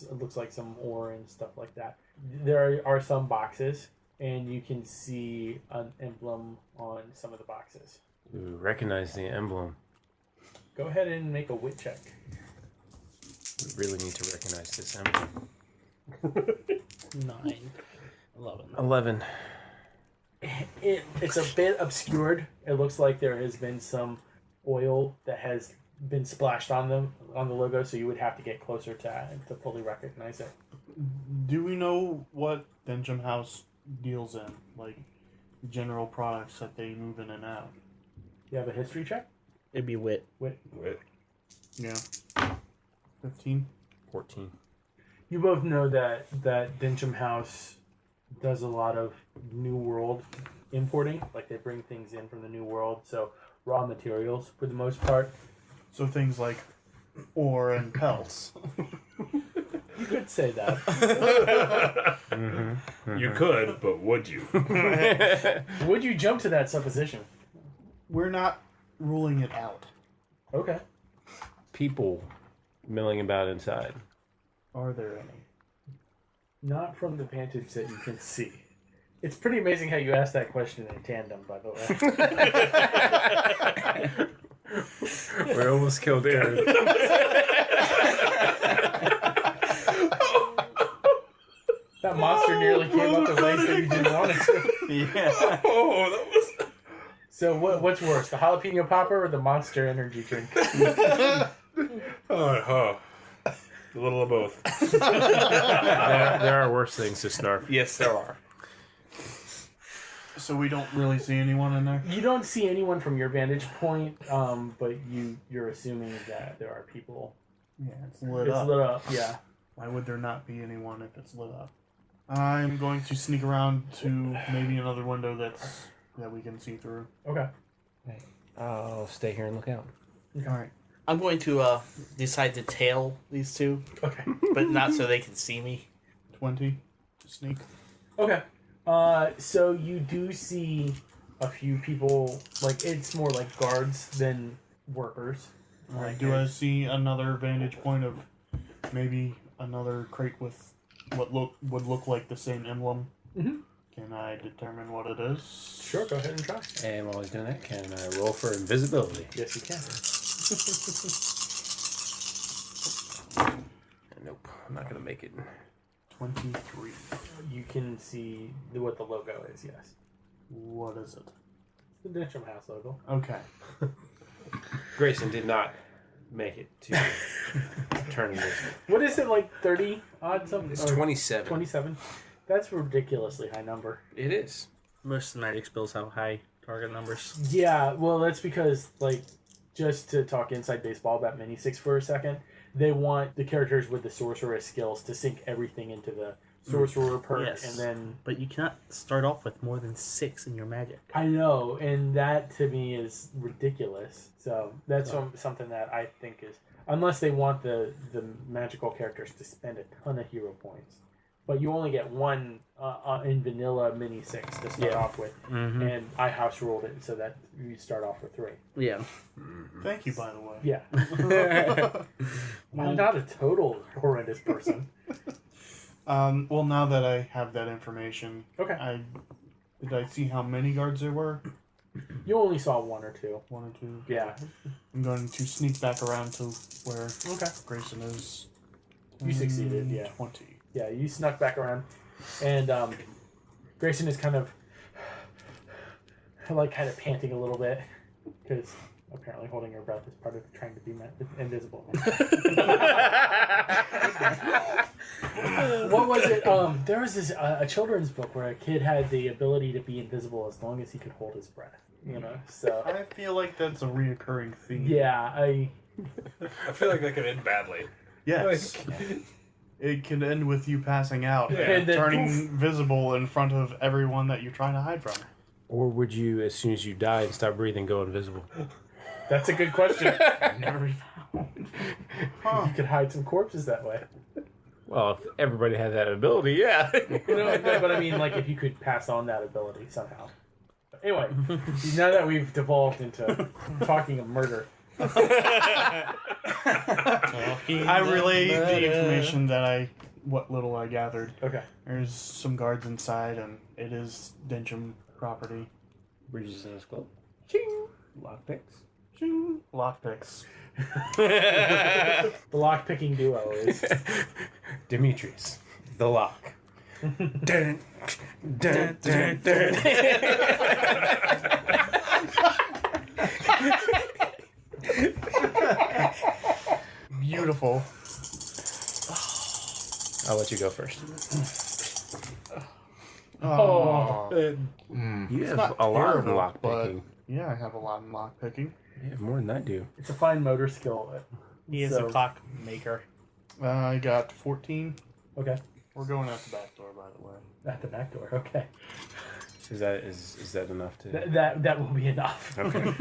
Speaker 7: it looks like some ore and stuff like that. There are some boxes, and you can see an emblem on some of the boxes.
Speaker 6: Ooh, recognize the emblem.
Speaker 7: Go ahead and make a wit check.
Speaker 6: We really need to recognize this emblem.
Speaker 5: 9, 11.
Speaker 6: 11.
Speaker 7: It's a bit obscured. It looks like there has been some oil that has been splashed on the logo, so you would have to get closer to fully recognize it.
Speaker 2: Do we know what Dyncham House deals in? Like, general products that they move in and out?
Speaker 7: You have a history check?
Speaker 5: It'd be wit.
Speaker 4: Wait.
Speaker 2: Yeah. 15?
Speaker 6: 14.
Speaker 7: You both know that Dyncham House does a lot of New World importing. Like, they bring things in from the New World, so raw materials for the most part.
Speaker 2: So things like ore and pelts.
Speaker 7: You could say that.
Speaker 4: You could, but would you?
Speaker 7: Would you jump to that supposition?
Speaker 2: We're not ruling it out.
Speaker 7: Okay.
Speaker 6: People milling about inside.
Speaker 2: Are there any?
Speaker 7: Not from the vantage that you can see. It's pretty amazing how you asked that question in tandem, by the way.
Speaker 6: We almost killed Aaron.
Speaker 7: That monster nearly came up the ways that you didn't want it to.
Speaker 3: Yeah.
Speaker 4: Oh, that was.
Speaker 7: So what's worse, the jalapeno popper or the Monster energy drink?
Speaker 4: A little of both.
Speaker 6: There are worse things to snarf.
Speaker 5: Yes, there are.
Speaker 2: So we don't really see anyone in there?
Speaker 7: You don't see anyone from your vantage point, but you're assuming that there are people.
Speaker 2: Yeah, it's lit
Speaker 7: It's
Speaker 2: up.
Speaker 7: lit up, yeah.
Speaker 2: Why would there not be anyone if it's lit up? I'm going to sneak around to maybe another window that we can see through.
Speaker 7: Okay.
Speaker 6: I'll stay here and look out.
Speaker 2: Alright.
Speaker 5: I'm going to decide to tail these two,
Speaker 7: Okay.
Speaker 5: but not so they can see me.
Speaker 2: 20 to sneak.
Speaker 7: Okay. So you do see a few people, like, it's more like guards than workers.
Speaker 2: Alright, do I see another vantage point of maybe another crate with what would look like the same emblem?
Speaker 7: Mhm.
Speaker 2: Can I determine what it is?
Speaker 7: Sure, go ahead and try.
Speaker 6: And while he's doing that, can I roll for invisibility?
Speaker 7: Yes, you can.
Speaker 6: Nope, I'm not gonna make it.
Speaker 2: 23.
Speaker 7: You can see what the logo is, yes.
Speaker 2: What is it?
Speaker 7: The Dyncham House logo.
Speaker 2: Okay.
Speaker 6: Grayson did not make it to turn this.
Speaker 7: What is it, like 30 odd something?
Speaker 6: It's
Speaker 7: Or
Speaker 6: 27.
Speaker 7: 27? That's a ridiculously high number.
Speaker 6: It is.
Speaker 5: Most magic spells have high target numbers.
Speaker 7: Yeah, well, that's because, like, just to talk inside baseball about Mini-6 for a second, they want the characters with the sorceress skills to sink everything into the sorcerer perk,
Speaker 5: Yes.
Speaker 7: and then...
Speaker 5: But you cannot start off with more than 6 in your magic.
Speaker 7: I know, and that, to me, is ridiculous. So, that's something that I think is... Unless they want the magical characters to spend a ton of hero points. But you only get one in vanilla Mini-6 to start off with.
Speaker 5: Mm-hmm.
Speaker 7: And I house ruled it so that you start off with 3.
Speaker 5: Yeah.
Speaker 2: Thank you, by the way.
Speaker 7: Yeah. I'm not a total horrendous person.
Speaker 2: Well, now that I have that information,
Speaker 7: Okay.
Speaker 2: Did I see how many guards there were?
Speaker 7: You only saw 1 or 2.
Speaker 2: 1 or 2?
Speaker 7: Yeah.
Speaker 2: I'm going to sneak back around to where
Speaker 7: Okay.
Speaker 2: Grayson is.
Speaker 7: You succeeded, yeah.
Speaker 2: 20.
Speaker 7: Yeah, you snuck back around. And Grayson is kind of panting a little bit. Because apparently holding her breath is part of trying to be invisible. What was it? There was this a children's book where a kid had the ability to be invisible as long as he could hold his breath. You know, so
Speaker 2: I feel like that's a reoccurring theme.
Speaker 7: yeah,
Speaker 4: I feel like that could end badly.
Speaker 2: Yes. It can end with you passing out
Speaker 4: Yeah.
Speaker 2: and
Speaker 7: And then
Speaker 2: turning visible in front of everyone that you're trying to hide from.
Speaker 6: Or would you, as soon as you die and stop breathing, go invisible?
Speaker 7: That's a good question. Never be found. You could hide some corpses that way.
Speaker 6: Well, if everybody had that ability, yeah.
Speaker 7: No, but I mean, like, if you could pass on that ability somehow. But anyway, now that we've devolved into talking of murder,
Speaker 2: I relayed the information that what little I gathered.
Speaker 7: okay.
Speaker 2: There's some guards inside, and it is Dyncham property.
Speaker 6: Bridges in his glove. Ching! Lockpicks.
Speaker 2: Ching. Lockpicks.
Speaker 7: The lock-picking duo is...
Speaker 6: Demetrius. The lock. dun, dun, dun, dun.
Speaker 2: Beautiful.
Speaker 6: I'll let you go first.
Speaker 2: Oh.
Speaker 6: You have
Speaker 2: not
Speaker 6: a lot of
Speaker 2: terrible,
Speaker 6: lockpicking.
Speaker 2: Yeah, I have a lot in lockpicking.
Speaker 6: You have more than I do.
Speaker 7: It's a fine motor skill.
Speaker 5: He is
Speaker 7: So-
Speaker 5: a clock maker.
Speaker 2: I got 14.
Speaker 7: Okay.
Speaker 2: We're going out the back door, by the way.
Speaker 7: At the back door. Okay.
Speaker 6: Is that enough to?
Speaker 7: That will be enough.
Speaker 6: Okay.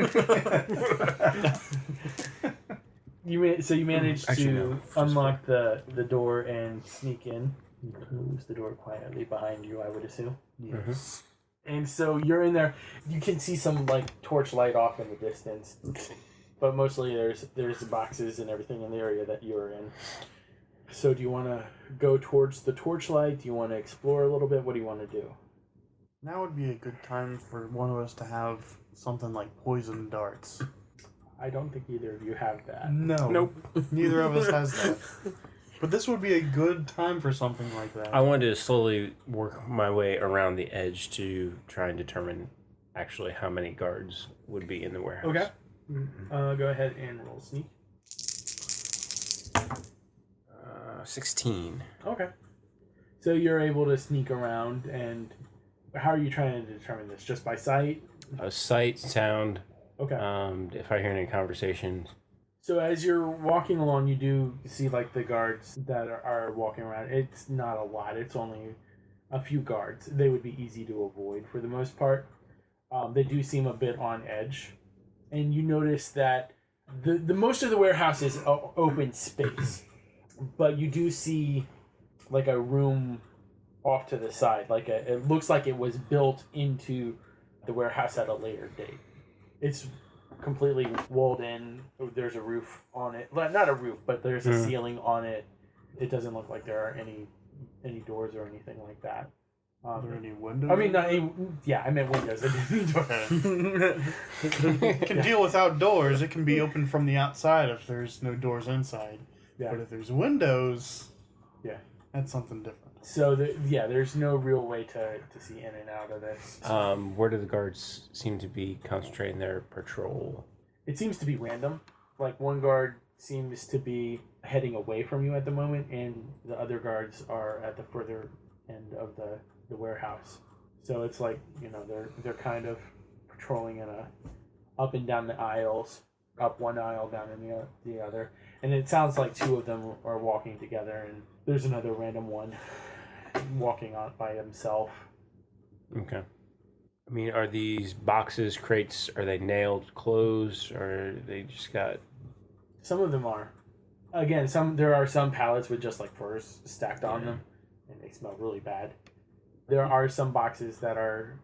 Speaker 7: You managed
Speaker 6: Actually,
Speaker 7: to
Speaker 6: no.
Speaker 7: unlock the door and sneak in. You close the door quietly behind you, I would assume.
Speaker 2: Yes.
Speaker 7: And so you're in there. You can see some like torchlight off in the distance, but mostly there's boxes and everything in the area that you're in. So do you want to go towards the torchlight? Do you want to explore a little bit? What do you want to do?
Speaker 2: Now would be a good time for one of us to have something like poison darts.
Speaker 7: I don't think either of you have that.
Speaker 2: No.
Speaker 6: Nope.
Speaker 2: Neither of us has that. But this would be a good time for something like that.
Speaker 6: I wanted to slowly work my way around the edge to try and determine actually how many guards would be in the warehouse.
Speaker 7: Okay. Go ahead and roll sneak.
Speaker 6: 16.
Speaker 7: Okay. So you're able to sneak around, and how are you trying to determine this? Just by sight?
Speaker 6: Sight, sound.
Speaker 7: Okay.
Speaker 6: If I hear any conversations.
Speaker 7: So as you're walking along, you do see like the guards that are walking around. It's not a lot. It's only a few guards. They would be easy to avoid for the most part. They do seem a bit on edge, and you notice that the most of the warehouse is open space, but you do see like a room off to the side. It looks like it was built into the warehouse at a later date. It's completely walled in. There's a roof on it. Well, not a roof, but there's a ceiling on it. It doesn't look like there are any doors or anything like that.
Speaker 2: Are there any windows?
Speaker 7: I mean, not any, yeah, I meant windows. I didn't mean doors.
Speaker 2: It can deal without doors. It can be open from the outside if there's no doors inside.
Speaker 7: Yeah.
Speaker 2: But if there's windows,
Speaker 7: Yeah.
Speaker 2: that's something different.
Speaker 7: So there's no real way to see in and out of this.
Speaker 6: Where do the guards seem to be concentrating their patrol?
Speaker 7: It seems to be random. Like one guard seems to be heading away from you at the moment, and the other guards are at the further end of the warehouse. So it's like, they're kind of patrolling in up and down the aisles, up one aisle, down in the other. And it sounds like two of them are walking together, and there's another random one walking on by himself.
Speaker 6: Okay. I mean, are these boxes, crates, are they nailed closed, or they just got...
Speaker 7: Some of them are. Again, there are some pallets with just like furs stacked on them, and they smell really bad. There are some boxes that are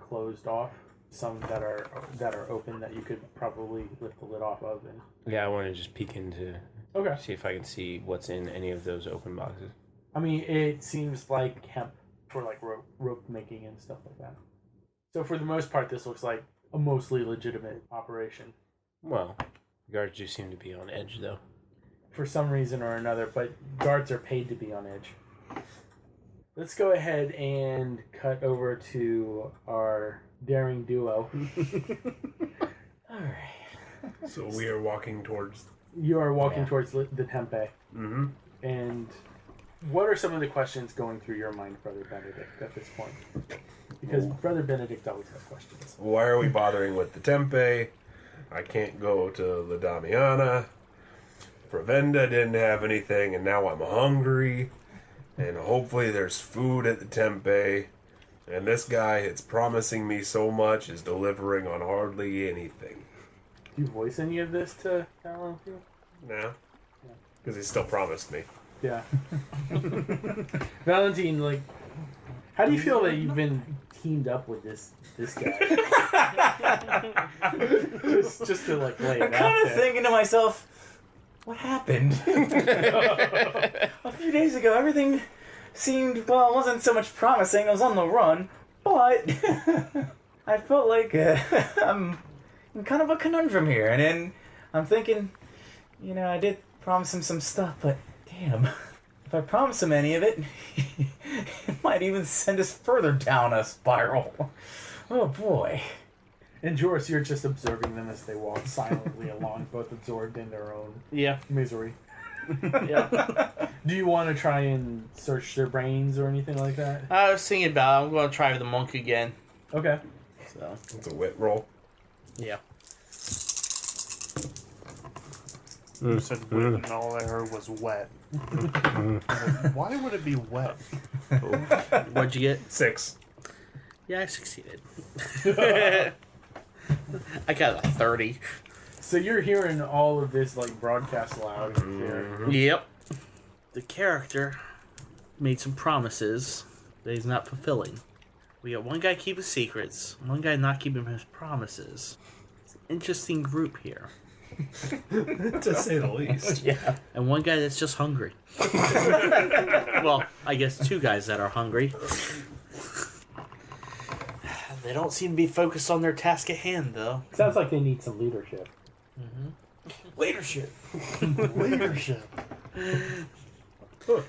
Speaker 7: closed off, some that are open that you could probably lift the lid off of. And
Speaker 6: Yeah, I want to just peek into...
Speaker 7: okay.
Speaker 6: See if I can see what's in any of those open boxes.
Speaker 7: I mean, it seems like hemp for like rope making and stuff like that. So for the most part, this looks like a mostly legitimate operation.
Speaker 6: Well, the guards do seem to be on edge, though.
Speaker 7: For some reason or another, but guards are paid to be on edge. Let's go ahead and cut over to our daring duo. Alright.
Speaker 4: So we are walking towards...
Speaker 7: You are walking towards the Tempe.
Speaker 4: Mm-hmm.
Speaker 7: And what are some of the questions going through your mind, Brother Benedict, at this point? Because Brother Benedict always has questions.
Speaker 4: Why are we bothering with the Tempe? I can't go to the Damiana. Provenda didn't have anything, and now I'm hungry. And hopefully there's food at the Tempe. And this guy that's promising me so much is delivering on hardly anything.
Speaker 7: Do you voice any of this to Valentine?
Speaker 4: No. Because he still promised me.
Speaker 7: Yeah. Valentine, like, how do you feel that you've been teamed up with this guy? just to like lay it
Speaker 3: I'm
Speaker 7: out
Speaker 3: kind of
Speaker 7: there.
Speaker 3: thinking to myself, what happened? A few days ago, everything seemed, well, it wasn't so much promising. I was on the run, but I felt like I'm in kind of a conundrum here. And then I'm thinking, you know, I did promise him some stuff, but damn, if I promise him any of it, it might even send us further down a spiral. Oh boy.
Speaker 7: And Jorus, you're just observing them as they walk silently along, both absorbed in their own
Speaker 5: Yeah.
Speaker 7: misery.
Speaker 5: Yeah.
Speaker 7: Do you want to try and search their brains or anything like that?
Speaker 5: I was thinking about I'm going to try the monk again.
Speaker 7: Okay.
Speaker 5: So,
Speaker 4: It's a wit roll.
Speaker 5: yeah.
Speaker 2: You said wet, and all I heard was wet. Why would it be wet?
Speaker 5: What'd you get?
Speaker 4: 6.
Speaker 5: Yeah, I succeeded. I got a 30.
Speaker 7: So you're hearing all of this like broadcast loud and clear.
Speaker 5: Yep. The character made some promises that he's not fulfilling. We got one guy keeping secrets, one guy not keeping his promises. It's an interesting group here.
Speaker 4: To say the least.
Speaker 5: Yeah. And one guy that's just hungry. Well, I guess two guys that are hungry. They don't seem to be focused on their task at hand, though.
Speaker 7: Sounds like they need some leadership.
Speaker 5: Leadership.
Speaker 2: Leadership.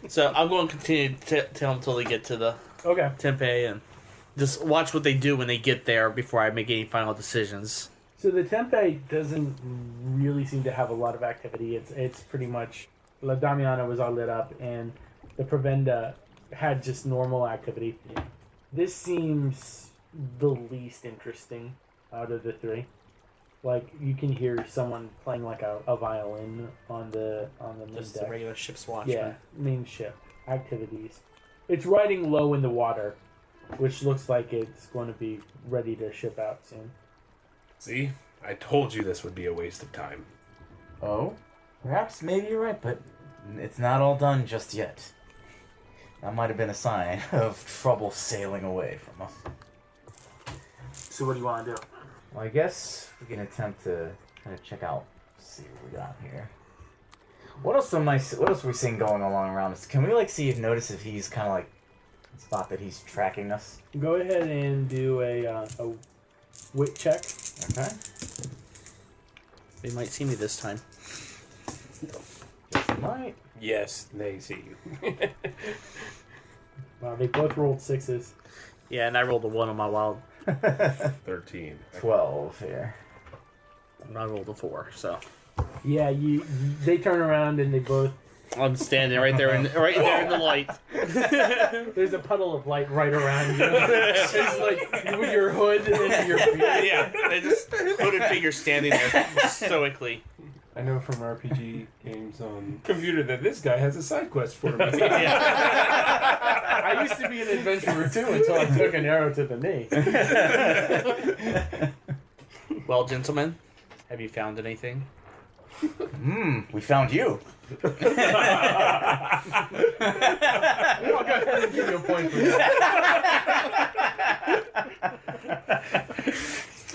Speaker 5: So I'm going to continue to tell them until they get to the
Speaker 7: Okay.
Speaker 5: Tempe and just watch what they do when they get there before I make any final decisions.
Speaker 7: So the Tempe doesn't really seem to have a lot of activity. It's pretty much La Damiana was all lit up, and the Provenda had just normal activity.
Speaker 5: Yeah.
Speaker 7: This seems the least interesting out of the three. Like you can hear someone playing like a violin on the main
Speaker 5: Just
Speaker 7: deck.
Speaker 5: the regular ship's watchman.
Speaker 7: Yeah, main ship activities. It's riding low in the water, which looks like it's going to be ready to ship out soon.
Speaker 4: See? I told you this would be a waste of time.
Speaker 3: Oh, perhaps maybe you're right, but it's not all done just yet. That might have been a sign of trouble sailing away from us.
Speaker 7: So what do you want to do?
Speaker 3: Well, I guess we can attempt to kind of check out, see what we got here. What else are we seeing going along around us? Can we notice if he's kind of like spot that he's tracking us?
Speaker 7: Go ahead and do a wit check.
Speaker 3: Okay.
Speaker 5: They might see me this time.
Speaker 3: Just might.
Speaker 6: Yes, they see you.
Speaker 7: Wow, they both rolled 6s.
Speaker 5: Yeah, and I rolled a 1 on my wild.
Speaker 4: 13.
Speaker 3: 12 here.
Speaker 5: And I rolled a 4, so
Speaker 7: Yeah, they turn around and they both.
Speaker 5: I'm standing right there in the light.
Speaker 7: There's a puddle of light right around you. It's like with your hood and your beard.
Speaker 5: Yeah, they just hooded figure standing there stoically.
Speaker 6: I know from RPG games on computer that this guy has a side quest for me.
Speaker 7: I used to be an adventurer too until I took an arrow to the knee.
Speaker 5: Well, gentlemen, have you found anything?
Speaker 3: We found you.
Speaker 7: I'll go ahead and give you a point for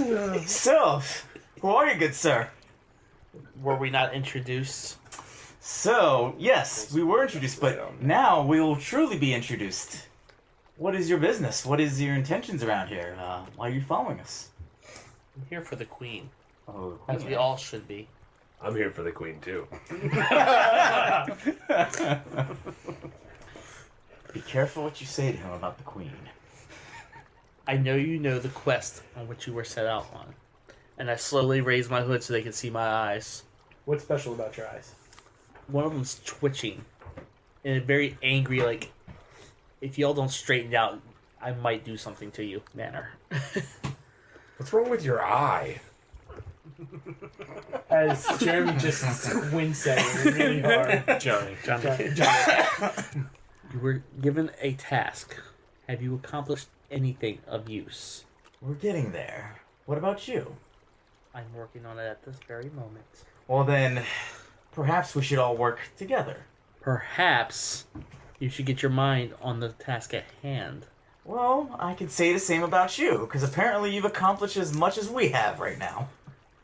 Speaker 7: that.
Speaker 3: So, who are you, good sir?
Speaker 5: Were we not introduced?
Speaker 3: So, yes, we were introduced, but now we will truly be introduced. What is your business? What is your intentions around here? Why are you following us?
Speaker 5: I'm here for the queen,
Speaker 3: Oh,
Speaker 5: as we all should be.
Speaker 4: I'm here for the queen, too.
Speaker 3: Be careful what you say to him about the queen.
Speaker 5: I know you know the quest on which you were set out on. And I slowly raise my hood so they can see my eyes.
Speaker 7: What's special about your eyes?
Speaker 5: One of them's twitching. In a very angry, like, if y'all don't straighten it out, I might do something to you manner.
Speaker 4: What's wrong with your eye?
Speaker 7: As Jeremy just squints at you really hard.
Speaker 6: Johnny.
Speaker 7: Johnny.
Speaker 5: You were given a task. Have you accomplished anything of use?
Speaker 3: We're getting there. What about you?
Speaker 5: I'm working on it at this very moment.
Speaker 3: Well then, perhaps we should all work together.
Speaker 5: Perhaps you should get your mind on the task at hand.
Speaker 3: Well, I could say the same about you, because apparently you've accomplished as much as we have right now.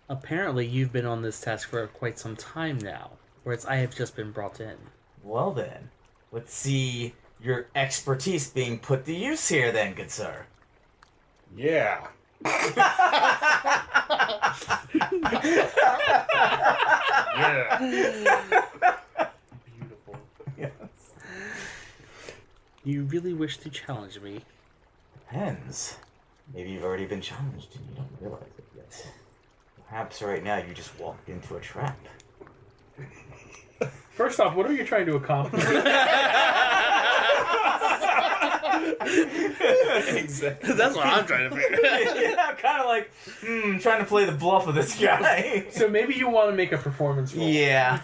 Speaker 5: Apparently you've been on this task for quite some time now, whereas I have just been brought in.
Speaker 3: Well then, let's see your expertise being put to use here then, good sir.
Speaker 4: Yeah. Yeah.
Speaker 2: Beautiful.
Speaker 3: Yes.
Speaker 5: You really wish to challenge me?
Speaker 3: Depends. Maybe you've already been challenged and you don't realize it yet. Perhaps right now you just walked into a trap.
Speaker 7: First off, what are you trying to accomplish?
Speaker 6: Exactly.
Speaker 5: That's what I'm trying to figure out.
Speaker 3: Yeah, I'm kind of like, trying to play the bluff of this guy.
Speaker 7: So maybe you want to make a performance roll.
Speaker 3: Yeah.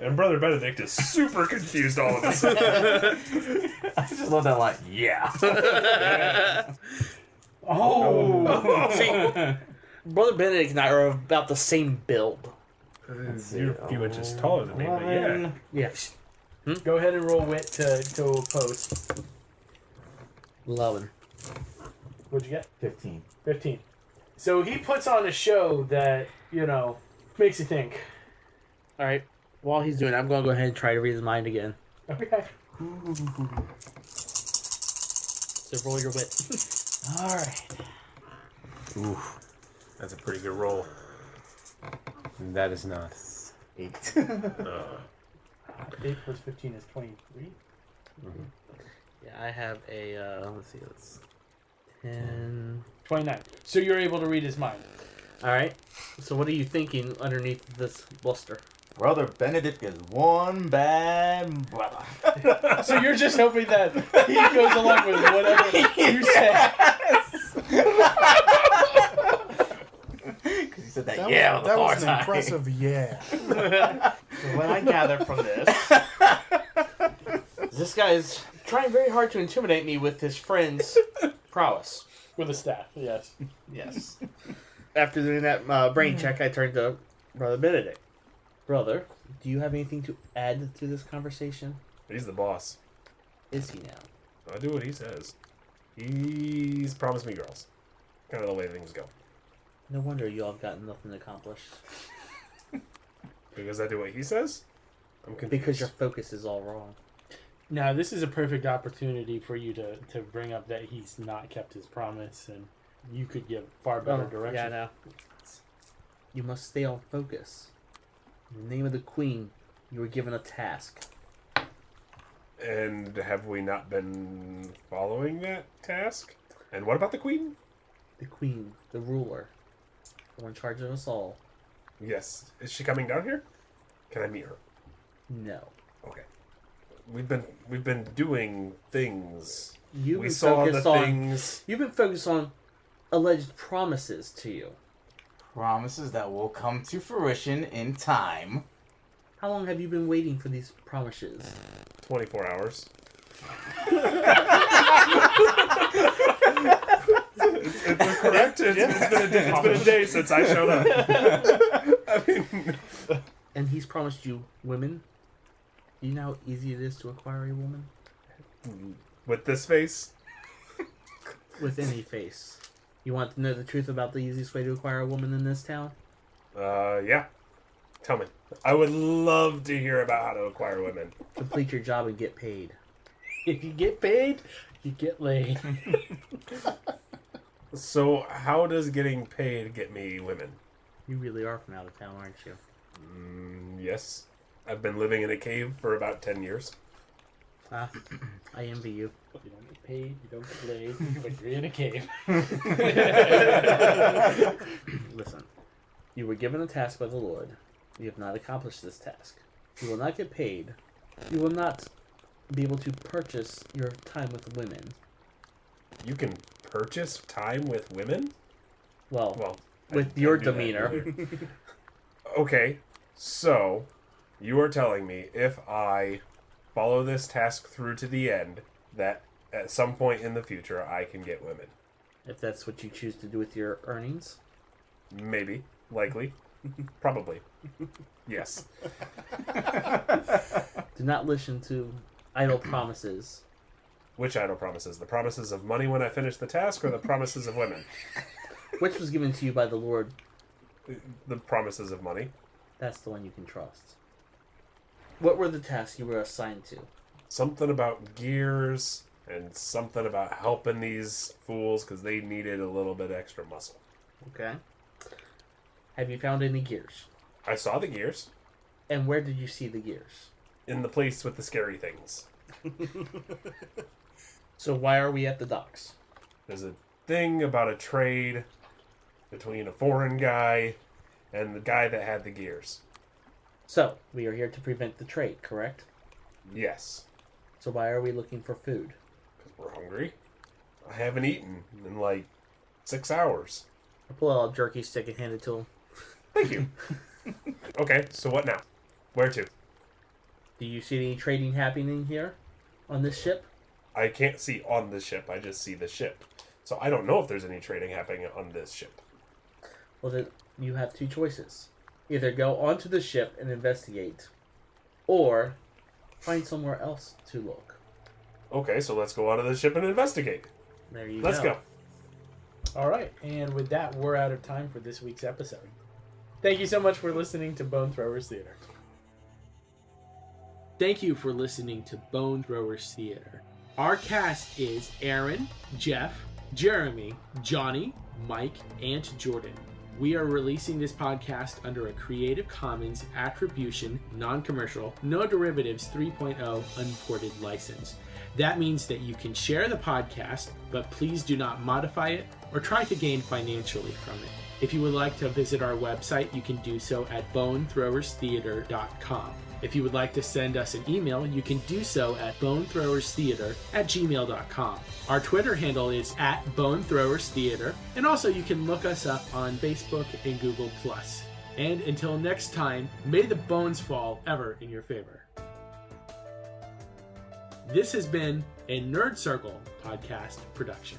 Speaker 4: And Brother Benedict is super confused all of a sudden.
Speaker 3: I just love that line. Yeah.
Speaker 7: Oh.
Speaker 5: See, Brother Benedict and I are about the same build.
Speaker 4: You're a few inches taller than me, but yeah.
Speaker 5: Yes.
Speaker 7: Go ahead and roll wit to oppose.
Speaker 5: 11.
Speaker 7: What'd you get?
Speaker 3: 15.
Speaker 7: 15. So he puts on a show that, makes you think.
Speaker 5: Alright. While he's doing it, I'm going to go ahead and try to read his mind again.
Speaker 7: Okay.
Speaker 5: So roll your wit.
Speaker 3: Alright.
Speaker 6: Oof. That's a pretty good roll. And that is not.
Speaker 3: 8.
Speaker 7: 8 plus 15 is 23.
Speaker 5: Yeah, I have a, let's see, that's 10.
Speaker 7: 29. So you're able to read his mind.
Speaker 5: Alright. So what are you thinking underneath this bluster?
Speaker 3: Brother Benedict is one bad brother.
Speaker 7: So you're just hoping that he goes along with whatever you say.
Speaker 3: Because he said that,
Speaker 2: That
Speaker 3: yeah,
Speaker 2: was,
Speaker 3: with
Speaker 2: that
Speaker 3: the
Speaker 2: was an
Speaker 3: bar tie.
Speaker 2: impressive yeah.
Speaker 5: So what I gather from this guy is trying very hard to intimidate me with his friend's prowess.
Speaker 7: With a staff, yes.
Speaker 5: Yes. After doing that brain check, I turned to Brother Benedict. Brother, do you have anything to add to this conversation?
Speaker 4: He's the boss.
Speaker 5: Is he now?
Speaker 4: I do what he says. He's promised me girls. Kind of the way things go.
Speaker 5: No wonder you all have gotten nothing accomplished.
Speaker 4: Because I do what he says? I'm confused.
Speaker 5: Because your focus is all wrong.
Speaker 7: Now, this is a perfect opportunity for you to bring up that he's not kept his promise, and you could give far better direction.
Speaker 5: Yeah, I know. You must stay on focus. In the name of the Queen, you were given a task.
Speaker 4: And have we not been following that task? And what about the queen?
Speaker 5: The Queen, the ruler, the one in charge of us all.
Speaker 4: Yes. Is she coming down here? Can I meet her?
Speaker 5: No.
Speaker 4: Okay. We've been doing things.
Speaker 5: You've
Speaker 4: We
Speaker 5: been
Speaker 4: saw the
Speaker 5: focused on.
Speaker 4: things.
Speaker 5: You've been focused on alleged promises to you.
Speaker 3: Promises that will come to fruition in time.
Speaker 5: How long have you been waiting for these promises?
Speaker 4: 24 hours. It's correct. It's been a day since I showed up. I mean,
Speaker 5: And he's promised you women. Do you know how easy it is to acquire a woman?
Speaker 4: with this face,
Speaker 5: With any face. You want to know the truth about the easiest way to acquire a woman in this town?
Speaker 4: yeah. Tell me. I would love to hear about how to acquire women.
Speaker 5: Complete your job and get paid.
Speaker 7: If you get paid, you get laid.
Speaker 4: So, how does getting paid get me women?
Speaker 5: You really are from out of town, aren't you?
Speaker 4: Yes. I've been living in a cave for about 10 years.
Speaker 5: Ah, I envy you.
Speaker 7: You don't get paid, you don't get laid, but you're in a cave.
Speaker 5: Listen, you were given a task by the Lord. You have not accomplished this task. You will not get paid. You will not be able to purchase your time with women.
Speaker 4: You can purchase time with women?
Speaker 5: Well,
Speaker 4: I
Speaker 5: with your
Speaker 4: do that.
Speaker 5: demeanor.
Speaker 4: Okay, so you are telling me if I follow this task through to the end, that at some point in the future I can get women.
Speaker 5: If that's what you choose to do with your earnings.
Speaker 4: Maybe. Likely. Probably. Yes.
Speaker 5: Do not listen to idle promises.
Speaker 4: Which idle promises? The promises of money when I finish the task, or the promises of women?
Speaker 5: Which was given to you by the Lord.
Speaker 4: The promises of money.
Speaker 5: That's the one you can trust. What were the tasks you were assigned to?
Speaker 4: Something about gears, and something about helping these fools because they needed a little bit extra muscle.
Speaker 5: Okay. Have you found any gears?
Speaker 4: I saw the gears
Speaker 5: And where did you see the gears?
Speaker 4: in the place with the scary things.
Speaker 5: So why are we at the docks?
Speaker 4: There's a thing about a trade between a foreign guy and the guy that had the gears.
Speaker 5: So, we are here to prevent the trade, correct?
Speaker 4: Yes,
Speaker 5: So why are we looking for food?
Speaker 4: because we're hungry. I haven't eaten in like 6 hours.
Speaker 5: I pull out a jerky stick and hand it to him.
Speaker 4: Thank you. Okay, so what now? Where to?
Speaker 5: Do you see any trading happening here on this ship?
Speaker 4: I can't see on the ship, I just see the ship. So I don't know if there's any trading happening on this ship.
Speaker 5: Well, then you have two choices. Either go onto the ship and investigate, or find somewhere else to look.
Speaker 4: Okay, so let's go onto the ship and investigate.
Speaker 5: There you
Speaker 4: Let's go.
Speaker 7: All right, and with that, we're out of time for this week's episode. Thank you so much for listening to Bone Throwers Theater. Thank you for listening to Bone Throwers Theater. Our cast is Aaron, Jeff, Jeremy, Johnny, Mike, and Jordan. We are releasing this podcast under a Creative Commons Attribution, Non-Commercial, No Derivatives 3.0 Unported license. That means that you can share the podcast, but please do not modify it or try to gain financially from it. If you would like to visit our website, you can do so at bonethrowerstheater.com. If you would like to send us an email, you can do so at bonethrowerstheater@gmail.com. Our Twitter handle is @bonethrowerstheater, and also you can look us up on Facebook and Google+. And until next time, may the bones fall ever in your favor. This has been a Nerd Circle podcast production.